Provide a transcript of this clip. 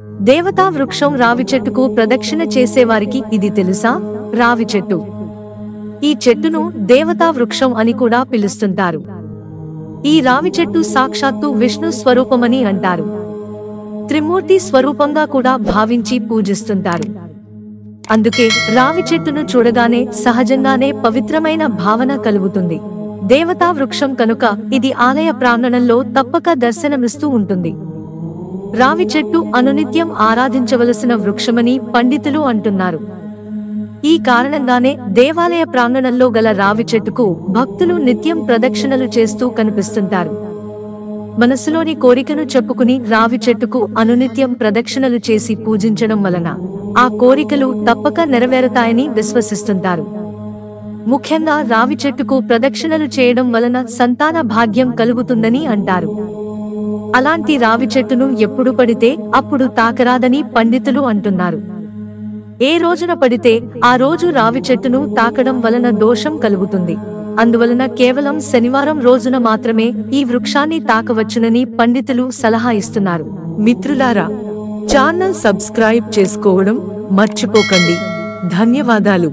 దేవతా వృక్షం రావి చెట్టుకు ప్రదక్షిణ చేసేవారికి ఇది తెలుసా? రావి చెట్టు. ఈ చెట్టును దేవతా వృక్షం అని కూడా పిలుస్తుంటారు. ఈ రావి చెట్టు సాక్షాత్తు విష్ణు స్వరూపమని అంటారు. త్రిమూర్తి స్వరూపంగా కూడా భావించి పూజిస్తుంటారు. అందుకే రావి చెట్టును చూడగానే సహజంగానే పవిత్రమైన భావన కలుగుతుంది. దేవతా వృక్షం కనుక ఇది ఆలయ ప్రాంగణంలో తప్పక దర్శనమిస్తూ ఉంటుంది. రావి చెట్టు అనునిత్యం ఆరాధించవలసిన వృక్షమని పండితులు అంటున్నారు. ఈ కారణంగానే దేవాలయ ప్రాంగణంలో గల రావి చెట్టుకు భక్తులు నిత్యం ప్రదక్షిణలు చేస్తూ కనిపిస్తుంటారు. మనసులోని కోరికను చెప్పుకుని రావి చెట్టుకు అనునిత్యం ప్రదక్షిణలు చేసి పూజించడం వలన ఆ కోరికలు తప్పక నెరవేరుతాయని విశ్వసిస్తుంటారు. ముఖ్యంగా రావి చెట్టుకు ప్రదక్షిణలు చేయడం వలన సంతాన భాగ్యం కలుగుతుందని అంటారు. అలాంటి రావి చెట్టును ఎప్పుడు పడితే అప్పుడు తాకరాదని పండితులు అంటున్నారు. ఏ రోజున పడితే ఆ రోజు రావి చెట్టును తాకడం వలన దోషం కలుగుతుంది. అందువలన కేవలం శనివారం రోజున మాత్రమే ఈ వృక్షాన్ని తాకవచ్చునని పండితులు సలహా ఇస్తున్నారు. మిత్రులారా, ఛానల్ సబ్స్క్రైబ్ చేసుకోవడం మర్చిపోకండి. ధన్యవాదాలు.